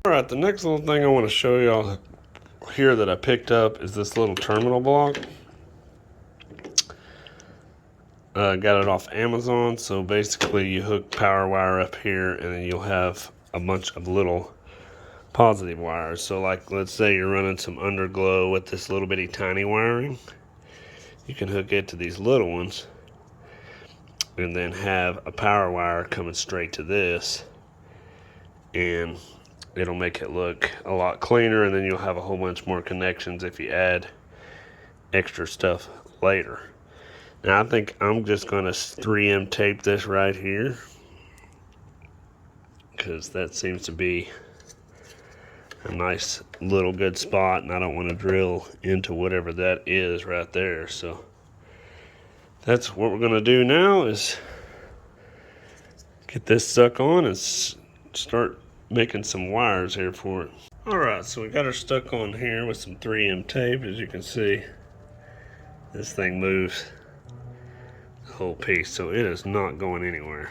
Alright, the next little thing I want to show y'all here that I picked up is this little terminal block. Got it off Amazon. So basically you hook power wire up here and then you'll have a bunch of little positive wires. So like, let's say you're running some underglow with this little bitty tiny wiring, you can hook it to these little ones and then have a power wire coming straight to this, and it'll make it look a lot cleaner, and then you'll have a whole bunch more connections if you add extra stuff later. Now I think I'm just going to 3M tape this right here because that seems to be a nice little good spot, and I don't want to drill into whatever that is right there. So that's what we're going to do now, is get this stuck on and start making some wires here for it. Alright, so we got her stuck on here with some 3M tape. As you can see, this thing moves the whole piece, so it is not going anywhere.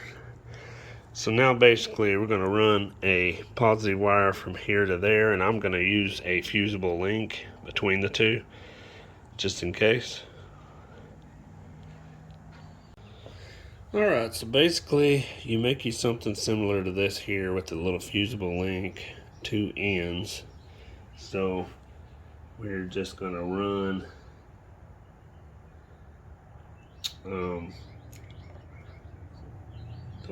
So now basically we're going to run a positive wire from here to there, and I'm going to use a fusible link between the two just in case. Alright, so basically you make you something similar to this here with the little fusible link, two ends. So we're just going to run the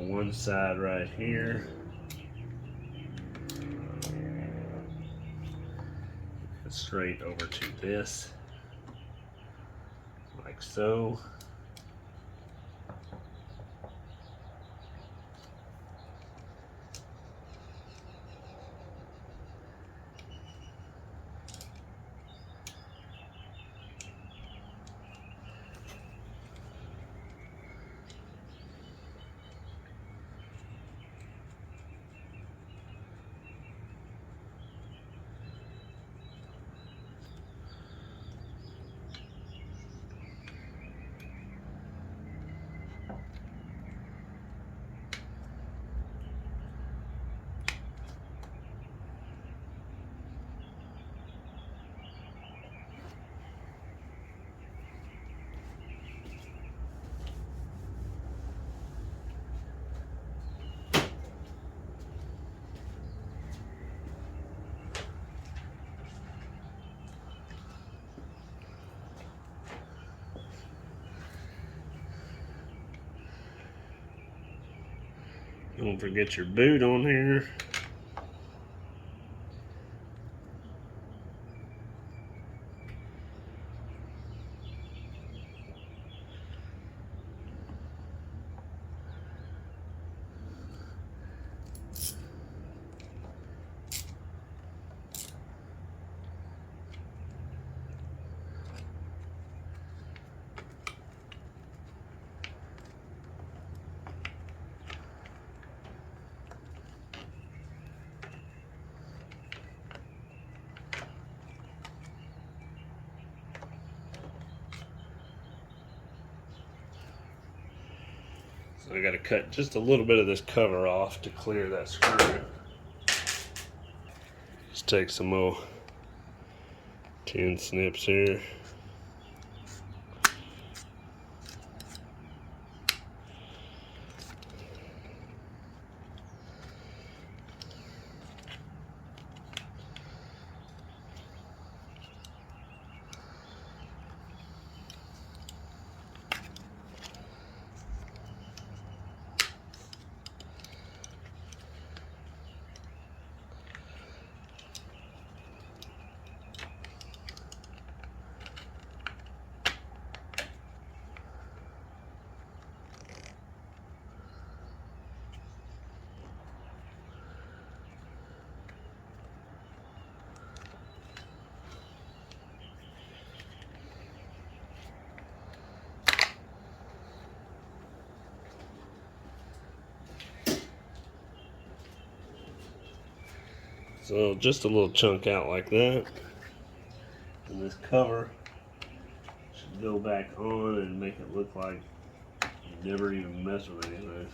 one side right here, and straight over to this, like so. Don't forget your boot on here. So I got to cut just a little bit of this cover off to clear that screw. Just take some more tin snips here. So just a little chunk out like that, and this cover should go back on and make it look like you never even mess with anything.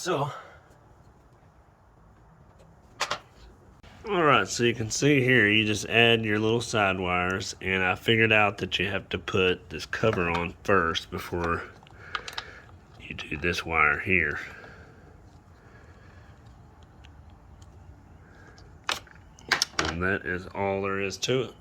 So alright, so you can see here you just add your little side wires, and I figured out that you have to put this cover on first before you do this wire here. And that is all there is to it.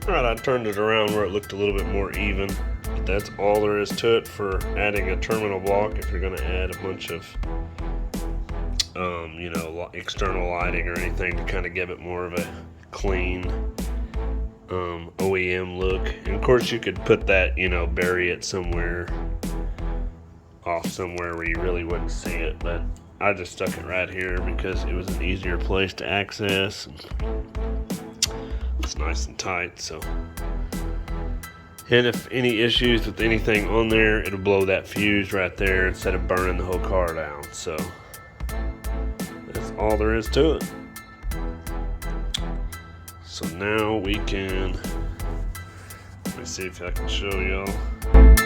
Alright, I turned it around where it looked a little bit more even. But that's all there is to it for adding a terminal block if you're going to add a bunch of you know, external lighting or anything to kind of give it more of a clean OEM look. And of course you could put that, you know, bury it somewhere off somewhere where you really wouldn't see it, but I just stuck it right here because it was an easier place to access. It's nice and tight, so. And if any issues with anything on there, it'll blow that fuse right there instead of burning the whole car down. So that's all there is to it. So now we can, let me see if I can show y'all.